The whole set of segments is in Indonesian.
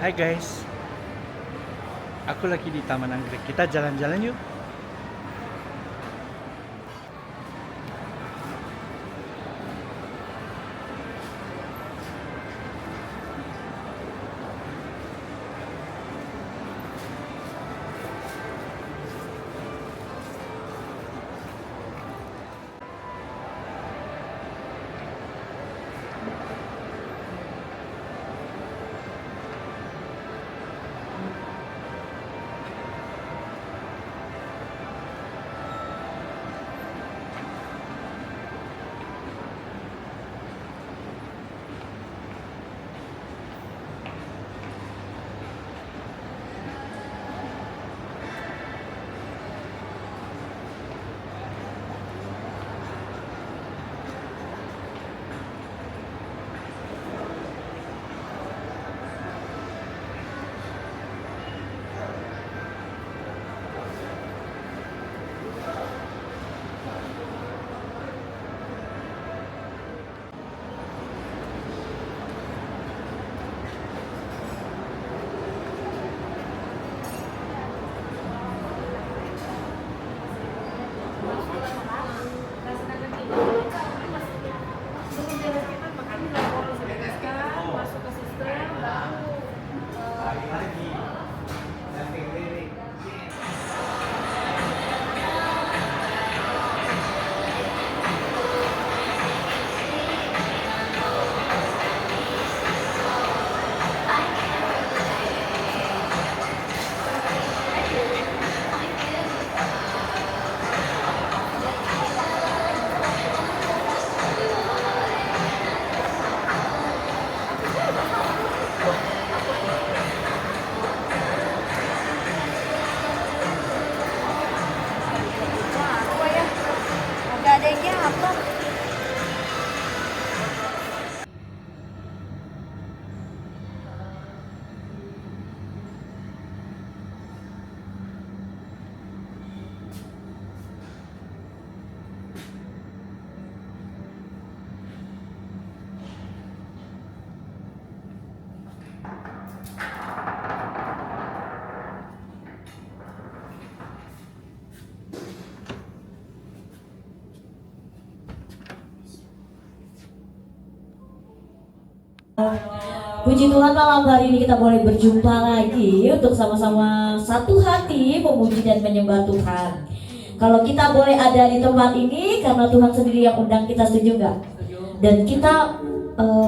Hai guys, aku lagi di Taman Anggrek. Kita jalan-jalan yuk. Gak ada yang apa. Puji Tuhan, malam hari ini kita boleh berjumpa lagi untuk sama-sama satu hati memuji dan menyembah Tuhan. Kalau kita boleh ada di tempat ini karena Tuhan sendiri yang undang kita, setuju nggak? Dan kita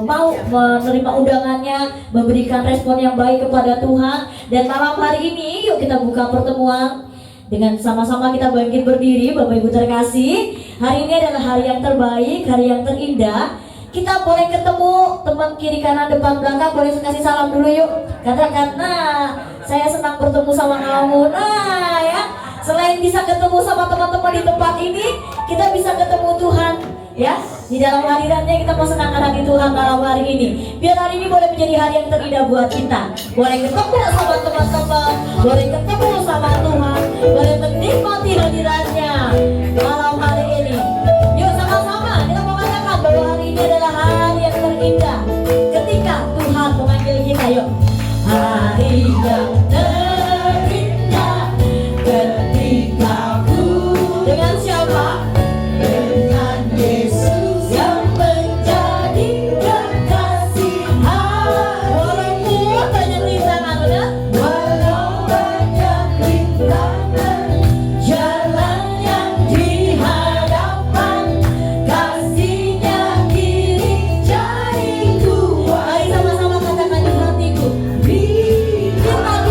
mau menerima undangannya, memberikan respon yang baik kepada Tuhan. Dan malam hari ini yuk kita buka pertemuan dengan sama-sama kita bangkit berdiri. Bapak Ibu terkasih, hari ini adalah hari yang terbaik, hari yang terindah. Kita boleh ketemu teman kiri kanan depan belakang, boleh kasih salam dulu yuk. Katakan, nah saya senang bertemu sama kamu. Nah ya, selain bisa ketemu sama teman-teman di tempat ini, kita bisa ketemu Tuhan ya. Di dalam hadiratnya kita mau senangkan hati Tuhan malam hari ini. Biar hari ini boleh menjadi hari yang terindah buat kita. Boleh ketemu sama teman-teman, boleh ketemu sama Tuhan, boleh menikmati hadiratnya malam hari ini. Yuk sama-sama kita mau katakan bahwa hari ini adalah hari yang terindah ketika Tuhan memanggil kita. Yuk, hari yang terindah ketika ku dengan siapa? Dengan Yesus yang menjadi kekasih. Walaupun banyak rintangan, udah? Walau banyak rintangan, jalan yang dihadapan, kasihnya kiri jariku. Mari sama-sama katakan di hatiku. Firman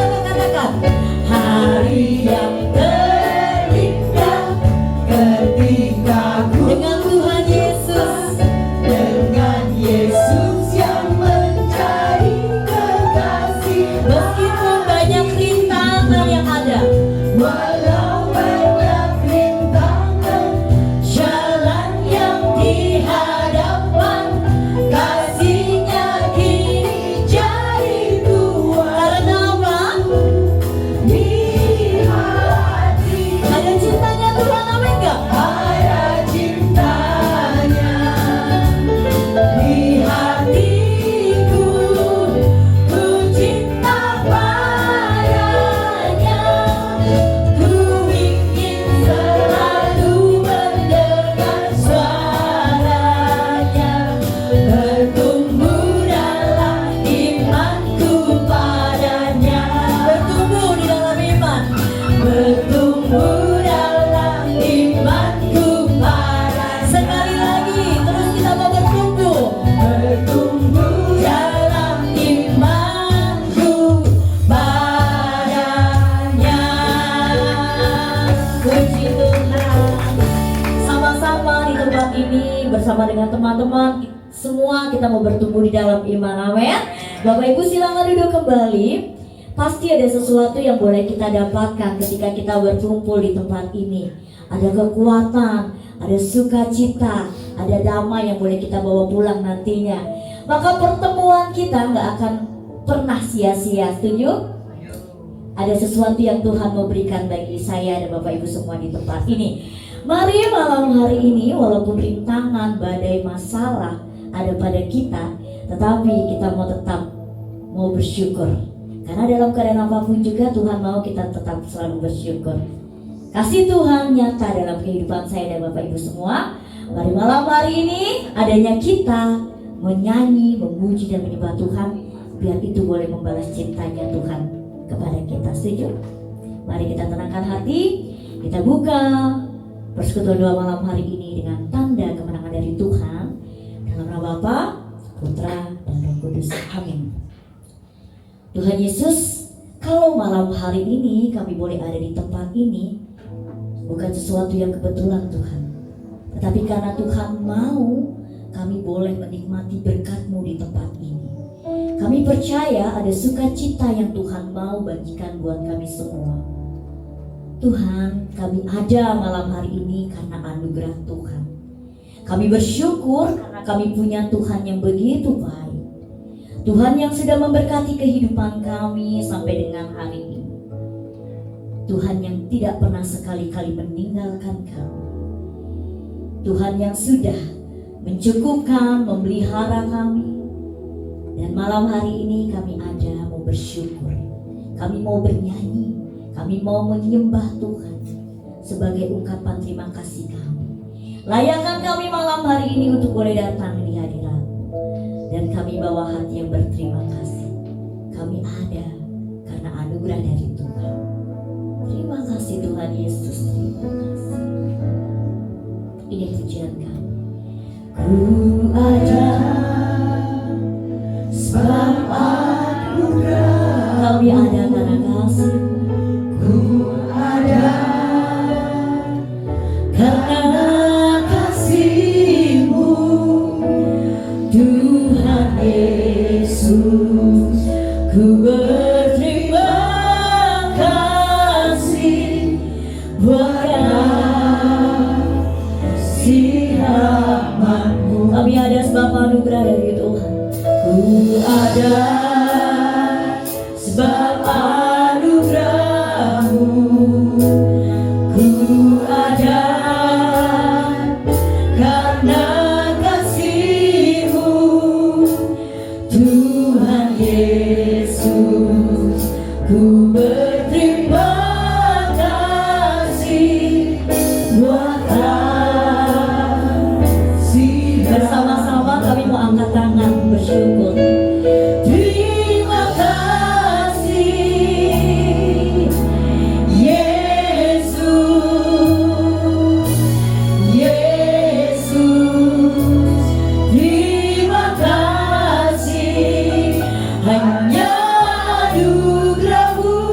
sama-sama katakan. Hari yang terindah ketika dengan Tuhan Yesus, dengan Yesus yang mencari kekasih. Meskipun banyak rintangan yang ada, walau banyak rintangan, jalan yang di hadapan, kasih-Nya kini jadi kuat. Karena apa? Di hati ada cintanya Tuhan, amin gak? Ada cintanya di hatiku, ku cinta padanya, ku ingin selalu mendengar suaranya, bertumbuh dalam imanku padanya, bertumbuh di dalam iman, bertumbuh dalam imanku padanya. Sekali lagi, terus kita mau bertumbuh, bertumbuh dalam imanku padanya. Puji Tuhan. Sama-sama di tempat ini bersama dengan teman-teman semua kita mau bertumbuh di dalam iman, amin. Bapak Ibu silakan duduk kembali. Pasti ada sesuatu yang boleh kita dapatkan ketika kita berkumpul di tempat ini. Ada kekuatan, ada sukacita, ada damai yang boleh kita bawa pulang nantinya. Maka pertemuan kita nggak akan pernah sia-sia, setuju? Ada sesuatu yang Tuhan mau berikan bagi saya dan Bapak Ibu semua di tempat ini. Mari malam hari ini walaupun rintangan, badai, masalah ada pada kita, tetapi kita mau bersyukur. Karena dalam keadaan apapun juga Tuhan mau kita tetap selalu bersyukur. Kasih Tuhan nyata dalam kehidupan saya dan Bapak Ibu semua. Mari malam hari ini adanya kita menyanyi, memuji dan menyembah Tuhan, biar itu boleh membalas cintanya Tuhan kepada kita. Setuju? Mari kita tenangkan hati, kita buka persekutuan doa malam hari ini dengan tanda kemenangan dari Tuhan. Dalam nama Bapa, Putra, dan Roh Kudus. Amin. Tuhan Yesus, kalau malam hari ini kami boleh ada di tempat ini, bukan sesuatu yang kebetulan Tuhan, tetapi karena Tuhan mau kami boleh menikmati berkat-Mu di tempat ini. Kami percaya ada sukacita yang Tuhan mau bagikan buat kami semua. Tuhan, kami ada malam hari ini karena anugerah Tuhan. Kami bersyukur karena kami punya Tuhan yang begitu baik. Tuhan yang sudah memberkati kehidupan kami sampai dengan hari ini. Tuhan yang tidak pernah sekali-kali meninggalkan kami. Tuhan yang sudah mencukupkan, memelihara kami. Dan malam hari ini kami ada mau bersyukur. Kami mau bernyanyi. Kami mau menyembah Tuhan sebagai ungkapan terima kasih kami. Layakkan kami malam hari ini untuk boleh datang di hadirat. Dan kami bawa hati yang berterima kasih. Kami ada karena anugerah dari Tuhan. Terima kasih Tuhan Yesus, terima kasih. Ini pujian kami. Ku ada sebab anugerah. Kami ada karena kasih. Ku ada karena kasih-Mu, Tuhan Yesus. Ku berterima kasih buat kasih rahmat-Mu. Kami ada sebab anugerah dari Tuhan. Ku ada sebab anugerah-Mu. Ku ada karena kasih-Mu, Tuhan Yesus. Ku berterima kasih buat kasih. Bersama-sama kami mau angkat tangan bersyukur. Terima kasih Yesus, Yesus. Terima kasih hanya anugerah-Mu.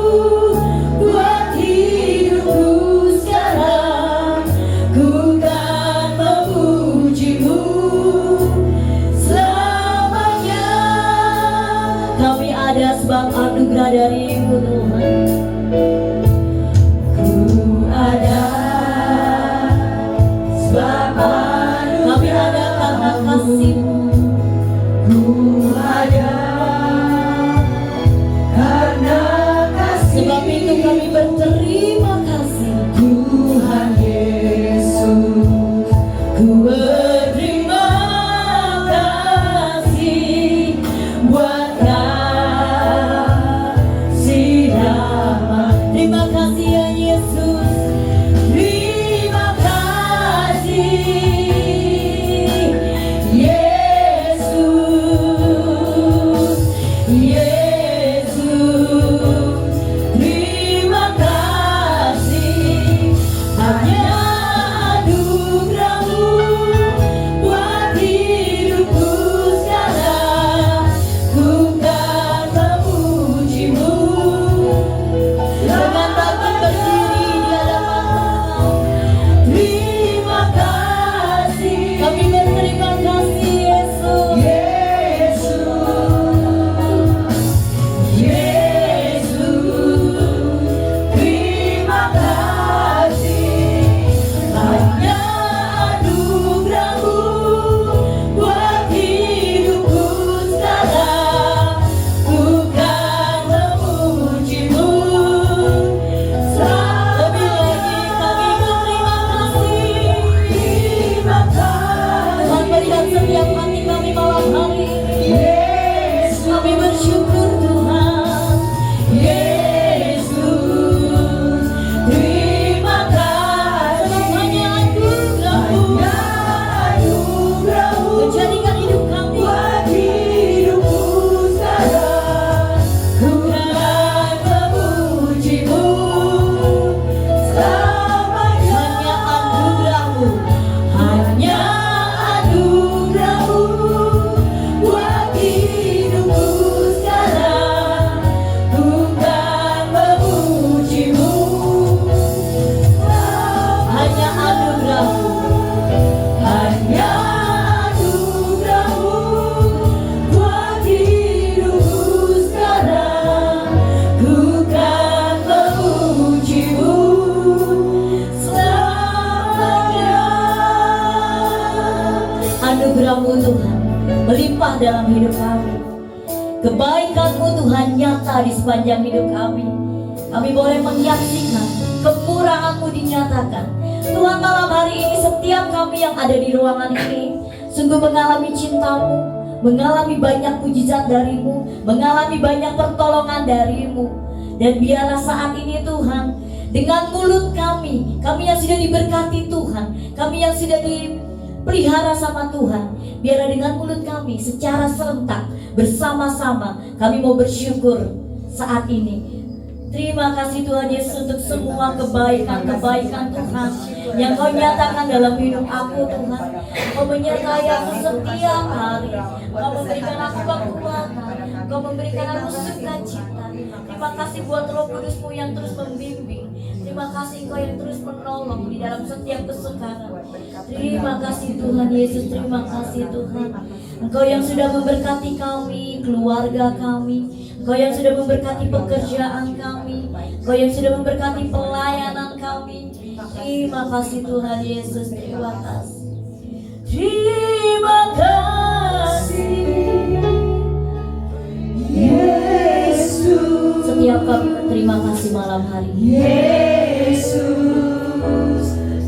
dalam hidup kami. Kebaikan-Mu Tuhan nyata di sepanjang hidup kami. Kami boleh menyaksikan kemurahan-Mu dinyatakan. Tuhan, malam hari ini setiap kami yang ada di ruangan ini sungguh mengalami cinta-Mu, mengalami banyak mujizat dari-Mu, mengalami banyak pertolongan dari-Mu. Dan biarlah saat ini Tuhan, dengan mulut kami yang sudah diberkati Tuhan, kami yang sudah dipelihara sama Tuhan, biarlah dengan mulut kami secara serentak bersama-sama kami mau bersyukur saat ini. Terima kasih Tuhan Yesus untuk semua kebaikan-kebaikan Tuhan yang Kau nyatakan dalam hidup aku Tuhan. Kau menyertai aku setiap hari. Kau memberikan aku kekuatan. Kau memberikan aku sukacita. Terima kasih buat Roh Kudus-Mu yang terus membimbing. Terima kasih Engkau yang terus menolong di dalam setiap kesukaran. Terima kasih Tuhan Yesus. Terima kasih Tuhan. Engkau yang sudah memberkati kami, keluarga kami. Engkau yang sudah memberkati pekerjaan kami, Engkau yang sudah memberkati pelayanan kami. Terima kasih Tuhan Yesus, terima kasih. Terima kasih Yesus. Setiap kami berterima kasih malam hari ini. Yesus,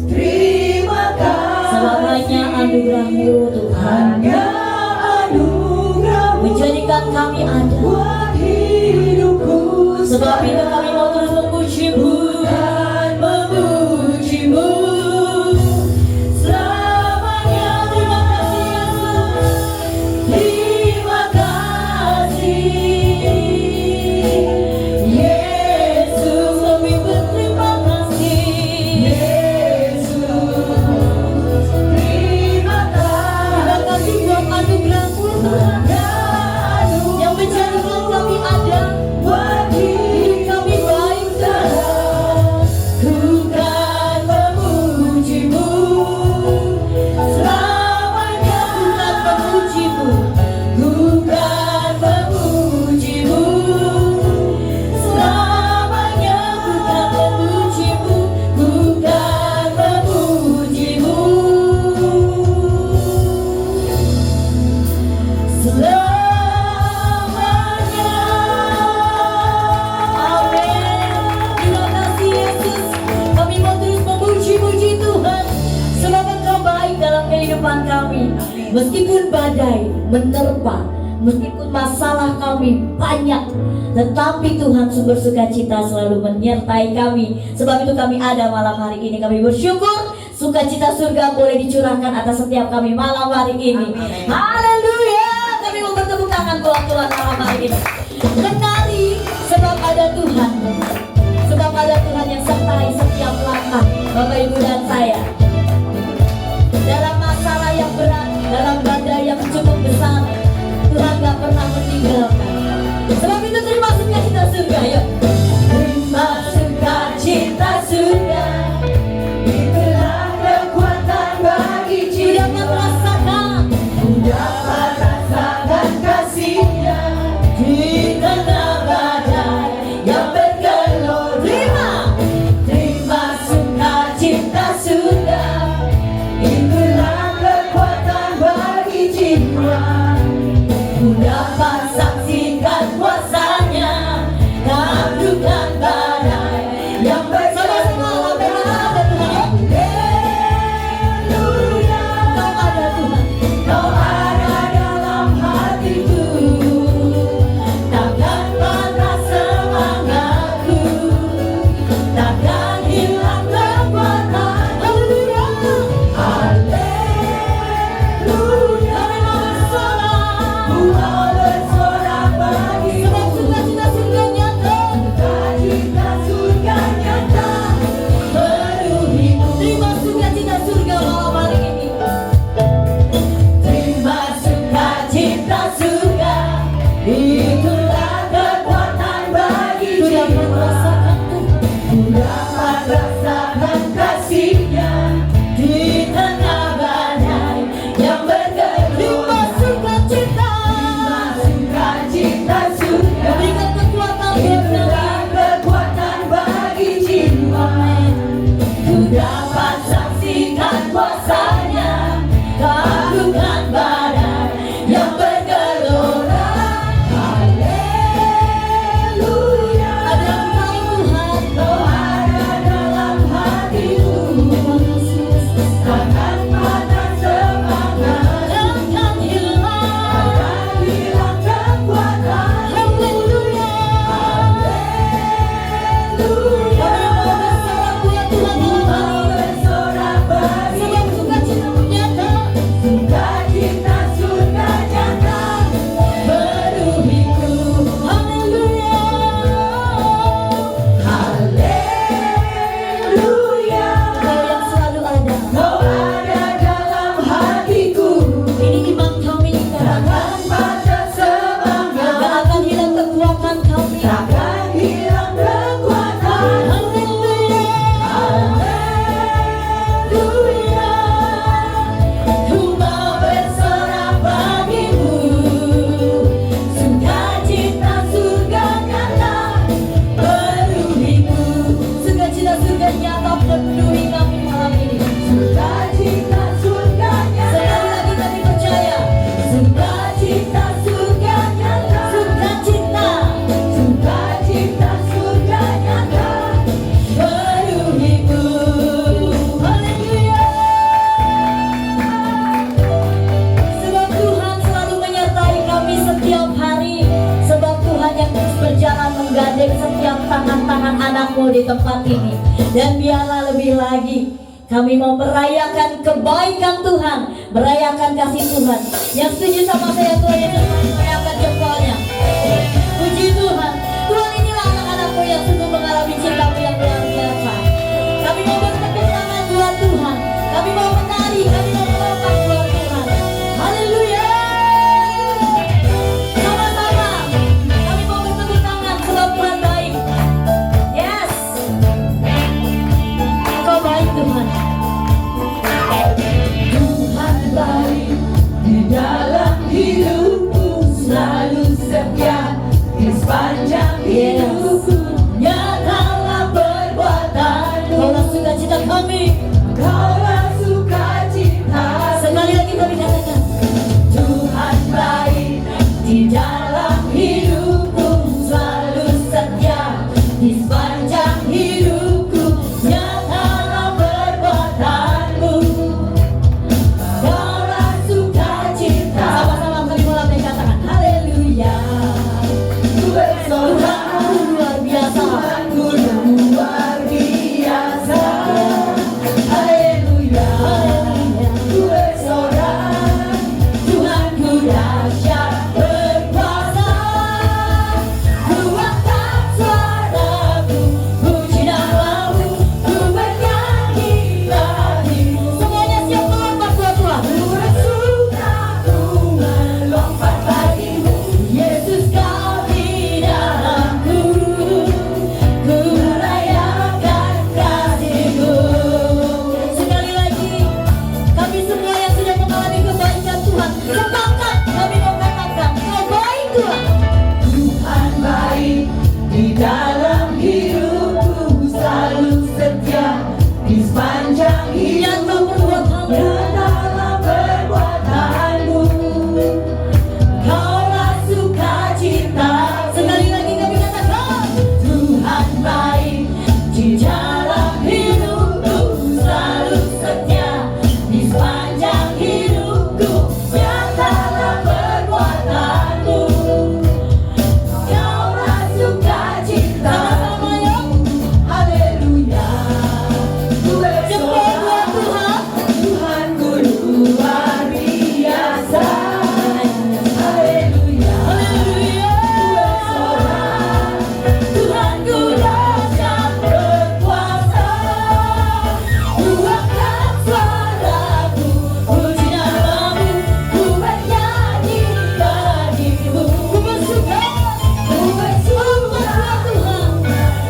terima kasih. Sebab hanya anugerah-Mu Tuhan menjadikan kami ada. Sebab itu kami mau terus memuji-Mu dan memuji-Mu selamanya. Terima kasih Yesus. Terima kasih Yesus. Kami berterima kasih Yesus. Terima kasih buat anugerah-Mu Tuhan yang menjadikan kami ada. Hidup kami baik Tuhan. Ku kan memuji-Mu selamanya. Ku kan memuji-Mu. Ku kan memuji-Mu selamanya. Ku kan memuji-Mu. Ku kan memuji-Mu selamanya. Kehidupan kami, meskipun badai menerpa, meskipun masalah kami banyak, tetapi Tuhan sumber sukacita selalu menyertai kami. Sebab itu kami ada malam hari ini. Kami bersyukur sukacita surga boleh dicurahkan atas setiap kami malam hari ini. Haleluya. Kami mau bertepuk tangan buat Tuhan malam hari ini. Kenali sebab ada Tuhan. Sebab ada Tuhan yang sertai setiap langkah Bapak Ibu dan saya. Dalam masalah yang berat, dalam badai yang cukup besar, Tuhan gak pernah meninggalkan. Sebab itu terima sukacita surga, yuk. Terima sukacita surga, itulah kekuatan bagi jiwa. Dapat rasakan kasih-Nya di tengah badai yang bergerak. penuh di tempat ini. Dan biarlah lebih lagi kami mau merayakan kebaikan Tuhan, merayakan kasih Tuhan. Yang setuju sama saya Tuhan Yesus, merayakan jempolnya. Puji Tuhan. Tuhan, inilah anak-anakmu yang sungguh mengalami cinta-Mu yang luar biasa. Kami mau bertepuk tangan buat Tuhan. Kami mau menari, kami mau melompat buat Tuhan. Haleluya. Sama-sama. Kami mau bertepuk tangan sebab Tuhan baik. Yes. Engkau baik Tuhan. Tuhan baik di dalam hidupku, selalu setia di sepanjang hidupku. Nyatalah perbuatanmu, Kaulah sukacita kami. Kaulah sukacita. Sekali lagi kami katakan, Tuhan baik di dalam hidupku, selalu setia di sepanjang hidupku. Nyatalah perbuatanmu, Kaulah sukacita. sama-sama kami mulai mengatakan haleluya. Tuhanku luar biasa. Tuhanku luar biasa. Haleluya. Tuhan seorang Tuhanku dahsyat berkuasa. Ku angkat suaraku, puji namamu, ku bernyanyi bagimu. Semuanya siap melompat buat Tuhan. Ku bersuka, ku melompat bagimu. Yesus kau di dalamku, ku rayakan kasih-Mu. Sekali lagi, kami semua yang sudah mengalami kebaikan Tuhan, sepakat kami mau katakan, Kau baik Tuhan. Tuhan baik di dalam hidupku, selalu setia di sepanjang Nyata hidupku. perbuatanmu. Nyatalah perbuatanmu, Kaulah sukacita. Sekali lagi kami katakan, Tuhan baik di dalam hidupku, selalu setia di sepanjang hidupku. Nyatalah perbuatanmu, Kaulah sukacita. sama-sama yuk. Haleluya. Jempol buat Tuhan. Tuhanku luar biasa. Haleluya. Haleluya. Tuhanku dahsyat berkuasa. Ku angkat suaraku, puji namamu, ku bernyanyi bagimu. Ku bersuka, Ku bersuka, Tuhan.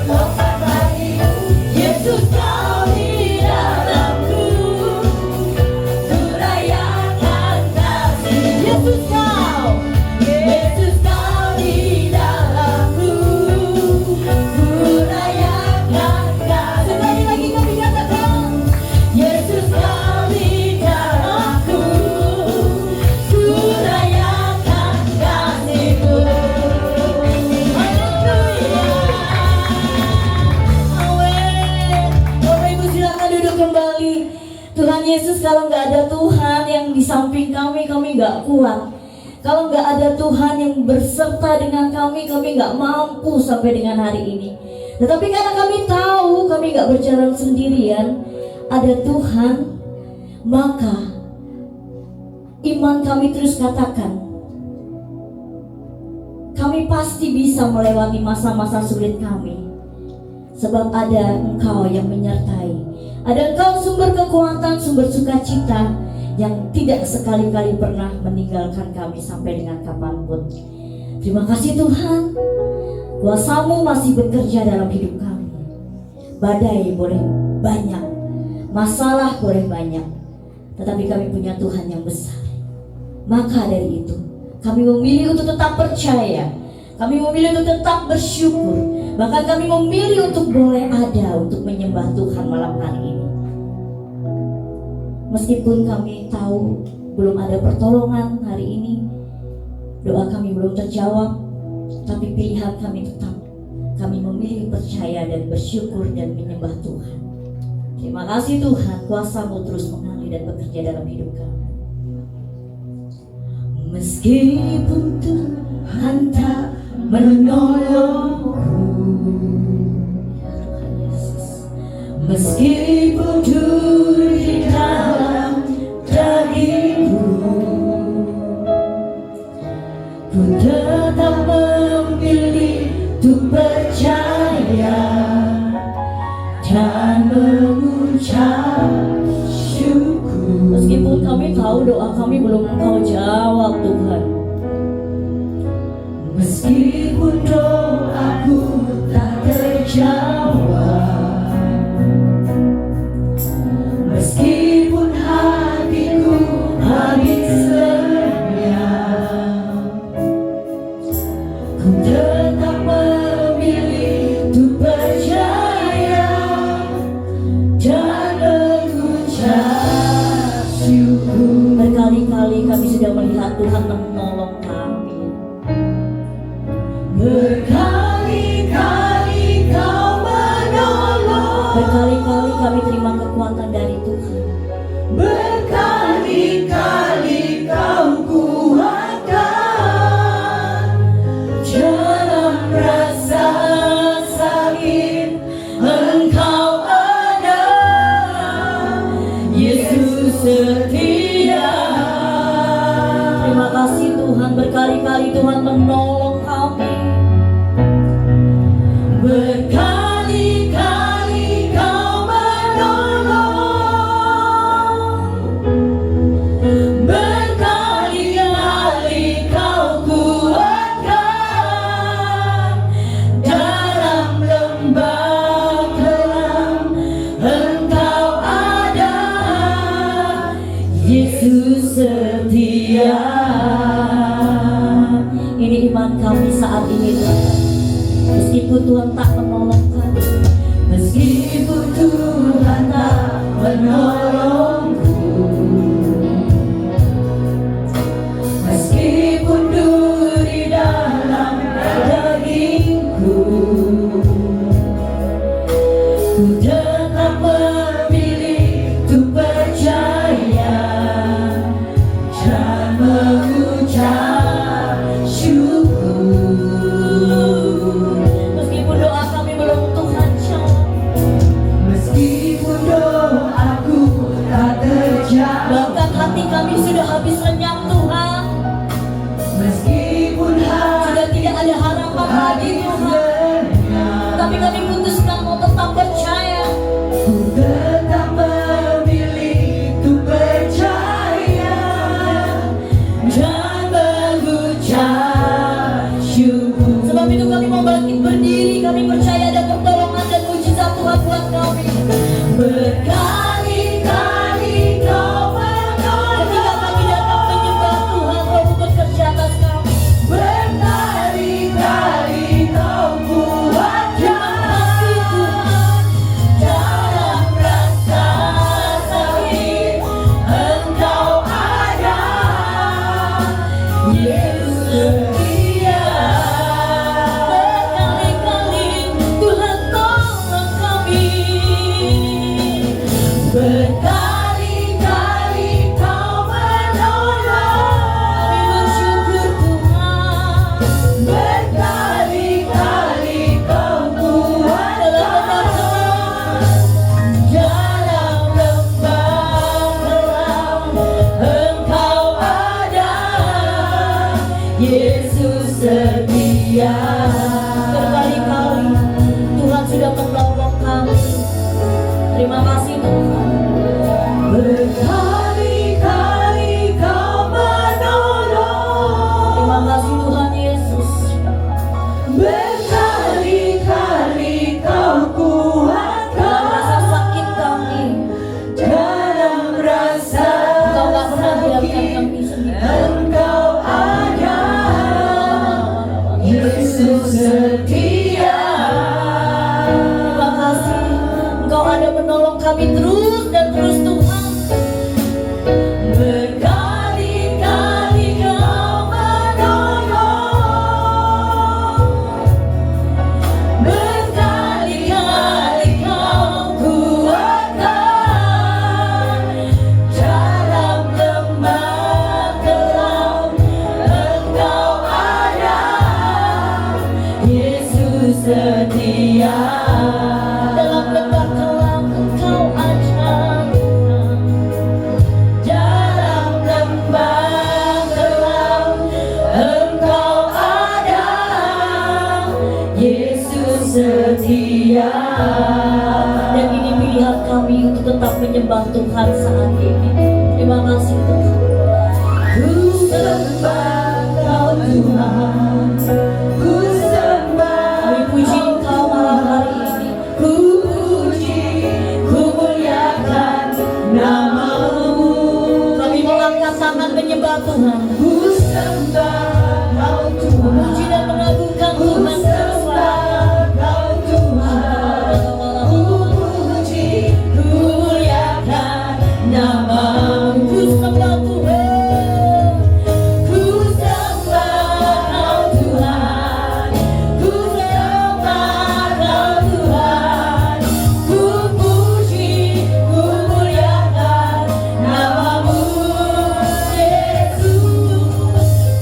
lompat bagimu. Yesus kau di dalamku, ku rayakan kasih-Mu. Yesus kau. Yesus kau di dalamku, ku rayakan kasih-Mu. Sekali lagi kami katakan, Yesus kau di dalamku, ku rayakan kasih-Mu. Haleluya. amin. Bapak Ibu silakan duduk kembali. Tuhan Yesus, kalau nggak ada Tuhan yang di samping kami nggak kuat. Kalau nggak ada Tuhan yang berserta dengan kami nggak mampu sampai dengan hari ini. Tetapi karena kami tahu kami nggak berjalan sendirian, ada Tuhan, maka iman kami terus katakan, kami pasti bisa melewati masa-masa sulit kami. Sebab ada Engkau yang menyertai. Ada Engkau sumber kekuatan, sumber sukacita yang tidak sekali-kali pernah meninggalkan kami sampai dengan kapanpun. Terima kasih Tuhan, kuasa-Mu masih bekerja dalam hidup kami. Badai boleh banyak, masalah boleh banyak, tetapi kami punya Tuhan yang besar. Maka dari itu, kami memilih untuk tetap percaya. Kami memilih untuk tetap bersyukur. Bahkan kami memilih untuk boleh ada untuk menyembah Tuhan malam hari ini. Meskipun kami tahu belum ada pertolongan hari ini, doa kami belum terjawab, tapi pilihan kami tetap. Kami memilih percaya dan bersyukur dan menyembah Tuhan. Terima kasih Tuhan, kuasa-Mu terus mengalir dan bekerja dalam hidup kami. Meskipun Tuhan tak menolongku, Meskipun duri dalam dagingku, ku tetap memilih untuk percaya dan mengucap syukur. Meskipun kami tahu doa kami belum Engkau jawab Tuhan, meskipun doaku tak terjawab, meskipun hatiku habis lenyap, ku tetap memilih untuk percaya dan mengucap syukur. berkali-kali kami sudah melihat Tuhan menolong kami. Berkali-kali Kau menolong, Berkali-kali kami terima kekuatan dari Tuhan. berkali-kali Kau kuatkan dalam rasa sakit. Engkau ada, Yesus setia. Terima kasih Tuhan, berkali-kali Tuhan menolong kami. Berkali-kali Kau menolong, berkali-kali Kau kuatkan dalam lembah kelam. Engkau ada, Yesus setia. Ini iman kami saat ini Tuhan. Meskipun Tuhan tak menolong kami, Meskipun Tuhan tak menolongku, meskipun duri dalam dagingku, ku tetap memilih untuk percaya dan mengucap syukur. meskipun doa kami belum Tuhan jawab, Meskipun doaku tak terjawab, bahkan hati kami sudah habis lenyap Tuhan, meskipun sudah tidak ada harapan lagi Tuhan, tapi kami putuskan mau tetap percaya. ku tetap memilih untuk percaya dan mengucap syukur. Sebab itu kami mau bangkit berdiri, kami percaya ada pertolongan dan mujizat Tuhan buat kami. Berkali-kali Kau menolong, Ketika kami datang menyembah Tuhan, Roh bekerja atas kami. berkali-kali Kau kuatkan dalam rasa sakit. Engkau ada, Yesus setia. Berkali-kali Tuhan tolong kami. Berkali-kali Kau menolong, Kami bersyukur Tuhan. berkali-kali Kau kuatkan dalam lembah kelam. Engkau ada, Yesus setia. Berkali-kali Tuhan sudah menolong kami. Terima kasih Tuhan. Berkali-kali Kau menolong, Terima kasih Tuhan Yesus. berkali-kali Kau Dalam rasa kuatkan sakit kami, dalam rasa Engkau gak pernah biarkan sakit. kami sendiri. Engkau ada, Yesus setia. Terima kasih Engkau ada menolong kami terus dan terus Tuhan. Berkali-kali Kau menolong, berkali-kali Kau kuatkan dalam lembah kelam. Engkau ada, Yesus setia. Dalam lembah kelam tetap menyembah Tuhan saat ini. Terima kasih Tuhan. Ku sembah Kau Tuhan, ku sembah Kami puji Engkau malam hari ini. ku puji, ku muliakan nama-Mu. Kami mau angkat tangan menyembah Tuhan. Ku sembah Kau Tuhan, Puji dan mengagungkan ku Tuhan terus. sembah Kau Tuhan, ku puji, ku muliakan nama-Mu. Ku sembah Tuhan. Ku sembah Kau Tuhan, ku sembah Kau Tuhan, ku puji, ku muliakan nama-Mu Yesus.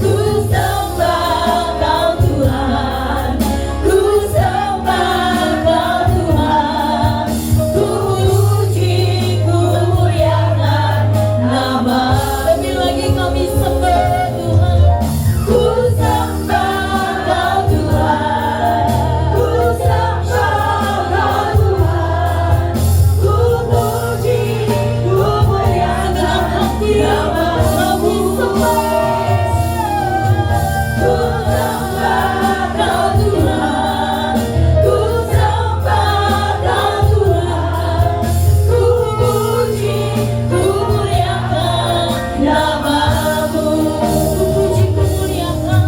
Ku sembah Kau Tuhan, ku sembah Kau Tuhan, ku puji, ku muliakan nama-Mu. Lebih lagi kami sembah Tuhan. Ku sembah Kau Tuhan, ku sembah Kau Tuhan, ku puji, ku muliakan nama-Mu. Ku sembah Kau Tuhan, ku sembah Kau Tuhan, ku puji, ku muliakan nama-Mu. Ku puji, ku muliakan,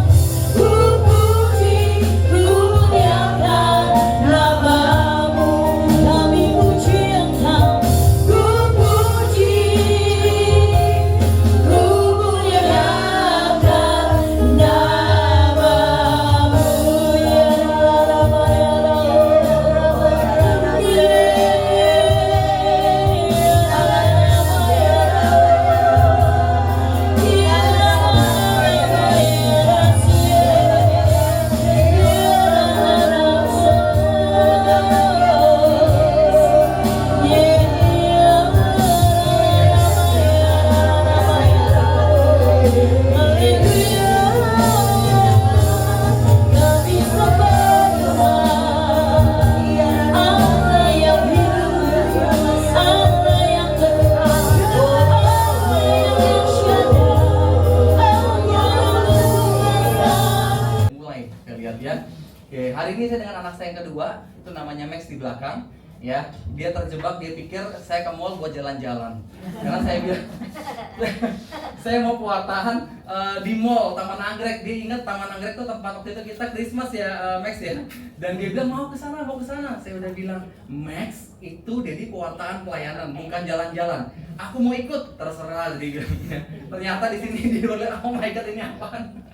ku puji, ku muliakan nama-Mu. Kami puji Engkau, ku puji, ku muliakan nama-Mu. Ya Rabbah, ya Rabbah, ya Kami sembah Tuhan, Allah yang hidup, Allah yang kekal, Allah yang syada, Allah yang kuasa. Mulai kita lihat ya. Oke, hari ini saya dengan anak saya yang kedua, itu namanya Max di belakang. Ya, dia terjebak, dia pikir saya ke mall buat jalan-jalan. Karena saya bilang, saya mau puatahan di mall Taman Anggrek. Dia ingat Taman Anggrek itu tempat waktu itu kita Christmas ya, Max ya. Dan dia bilang mau ke sana, mau ke sana. Saya udah bilang, Max itu jadi pewartaan pelayanan, bukan jalan-jalan. Aku mau ikut, terserah dia bilang. Ternyata di sini dia bilang, oh my god ini apaan?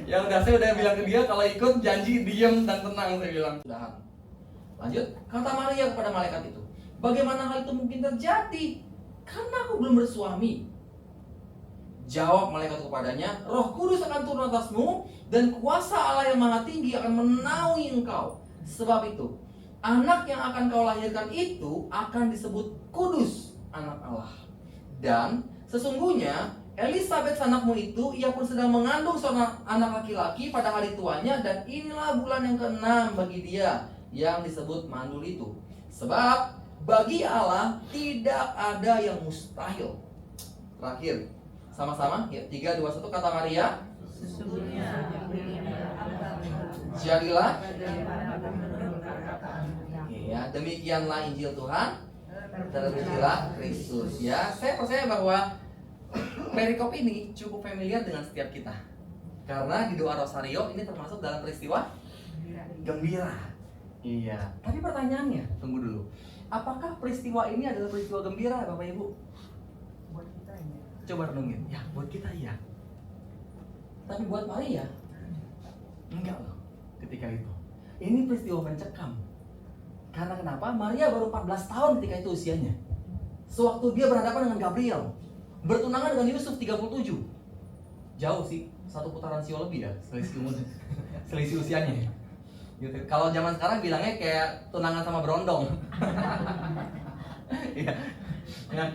Ya udah, saya udah bilang ke dia kalau ikut janji diem dan tenang, saya bilang. Sudahan. Lanjut, kata Maria kepada malaikat itu, bagaimana hal itu mungkin terjadi? Karena aku belum bersuami. Jawab malaikat kepadanya, Roh Kudus akan turun atasmu dan kuasa Allah yang Maha Tinggi akan menaungi engkau. Sebab itu, anak yang akan kau lahirkan itu akan disebut kudus, anak Allah. Dan sesungguhnya Elisabeth anakmu itu, ia pun sedang mengandung seorang anak laki-laki pada hari tuanya, dan inilah bulan yang ke-6 bagi dia yang disebut mandul itu. Sebab bagi Allah tidak ada yang mustahil. Terakhir, sama-sama ya, 3, 2, 1 kata Maria. Jadilah. Ya, demikianlah Injil Tuhan. Terpujilah Kristus. Ya, saya percaya bahwa perikop ini cukup familiar dengan setiap kita. Karena di doa Rosario ini termasuk dalam peristiwa gembira. Iya. Tapi pertanyaannya, tunggu dulu. Apakah peristiwa ini adalah peristiwa gembira, Bapak Ibu? Buat kita ya. Coba renungin. Ya, buat kita iya. Tapi buat Maria, enggak loh. Ketika itu, ini peristiwa mencekam. Karena kenapa? Maria baru 14 tahun ketika itu usianya. Sewaktu dia berhadapan dengan Gabriel, bertunangan dengan Yusuf 37. Jauh sih, 1 putaran sio lebih ya, selisih usianya. Gitu. Kalau zaman sekarang bilangnya kayak tunangan sama berondong. Iya. Nah,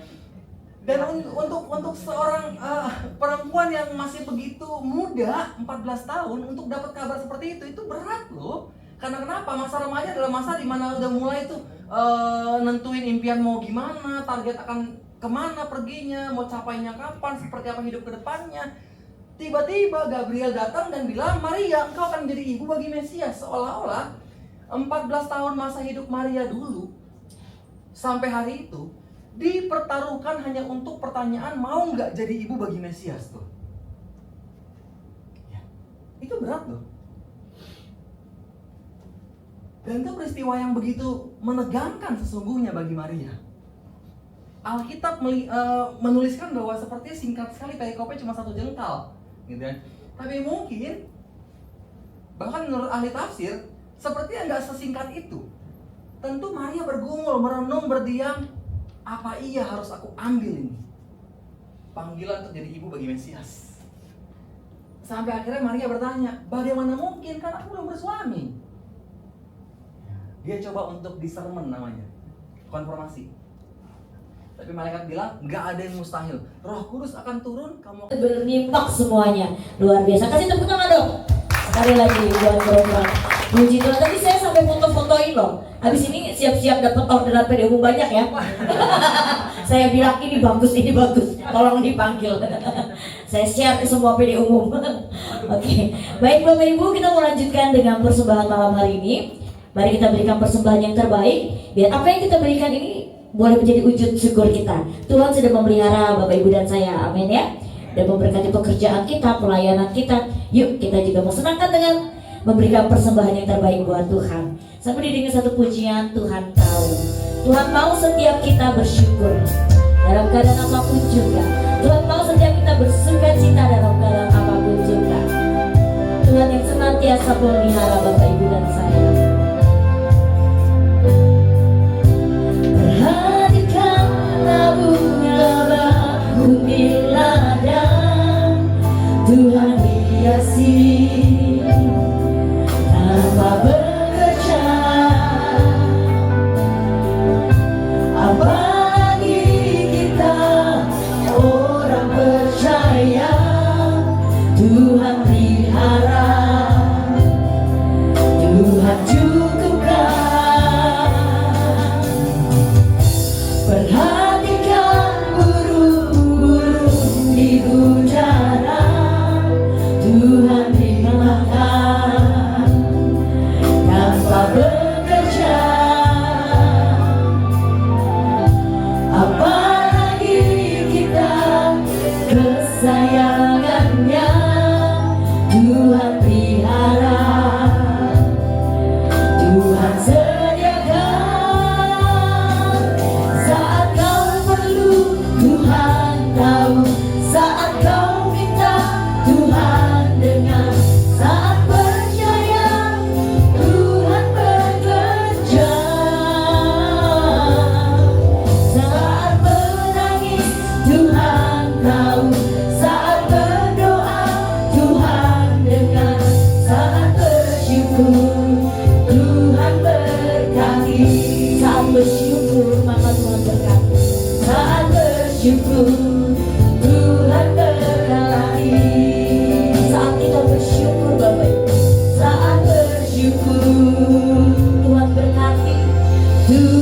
dan untuk seorang perempuan yang masih begitu muda, 14 tahun, untuk dapat kabar seperti itu berat loh. Karena kenapa? Masa remaja adalah masa dimana udah mulai tuh nentuin impian mau gimana, target akan kemana perginya, mau capainya kapan, seperti apa hidup ke depannya. Tiba-tiba Gabriel datang dan bilang, Maria, engkau akan menjadi ibu bagi Mesias. Seolah-olah 14 tahun masa hidup Maria dulu sampai hari itu dipertaruhkan hanya untuk pertanyaan mau nggak jadi ibu bagi Mesias tuh. Ya, itu berat loh. Dan itu peristiwa yang begitu menegangkan sesungguhnya bagi Maria. Alkitab menuliskan bahwa sepertinya singkat sekali, perikopnya cuma 1 jengkal, gitu kan. Tapi mungkin bahkan menurut ahli tafsir sepertinya nggak sesingkat itu. Tentu Maria bergumul, merenung, berdiam. Apa iya harus aku ambil ini panggilan untuk jadi ibu bagi Mesias? Sampai akhirnya Maria bertanya, bagaimana mungkin, kan aku belum bersuami. Dia coba untuk discernment namanya, konfirmasi. Tapi malaikat bilang, nggak ada yang mustahil. Roh Kudus akan turun, kamu Bernimpak semuanya, luar biasa. Kasih tepuk tangan dong. Sekali lagi buat program. Puji Tuhan, tadi saya sampai foto-fotoin loh. Habis ini siap-siap dapat orderan PDU banyak ya. Saya bilang ini bagus, tolong dipanggil. Saya share ke semua PD umum. Oke, baik Bapak Ibu, kita mau lanjutkan dengan persembahan malam hari ini. Mari kita berikan persembahan yang terbaik, biar apa yang kita berikan ini boleh menjadi wujud syukur kita. Tuhan sudah memelihara Bapak Ibu dan saya, amin ya. Dan memberkati pekerjaan kita, pelayanan kita. Yuk kita juga mau senangkan dengan memberikan persembahan yang terbaik buat Tuhan. Sampai didengar satu pujian, Tuhan tahu. Tuhan mau setiap kita bersyukur dalam keadaan apapun juga. Tuhan mau setiap kita bersuka cita dalam keadaan apapun juga. Tuhan yang senantiasa memelihara Bapak Ibu dan saya. Perhatikanlah bunga bahu di ladang, Tuhan hiasi tanpa bekerja. Apalagi kita orang percaya, Tuhan pelihara, Tuhan cukupkan. Perhatikan burung-burung di udara, Tuhan rimahkan tanpa bekerja. Apalagi kita kesayangannya, Tuhan pelihara, Tuhan sediakan. Saat kau perlu, Tuhan tahu. Saat kau minta, Tuhan dengar. Saat percaya, Tuhan bekerja. Saat menangis, Tuhan tahu. Saat berdoa, Tuhan dengar. Saat bersyukur, Tuhan berkati. Saat bersyukur maka Tuhan berkati. Saat bersyukur, Tuhan berkati. Saat kita bersyukur Bapak Ibu, Saat bersyukur, Tuhan berkati. Tuhan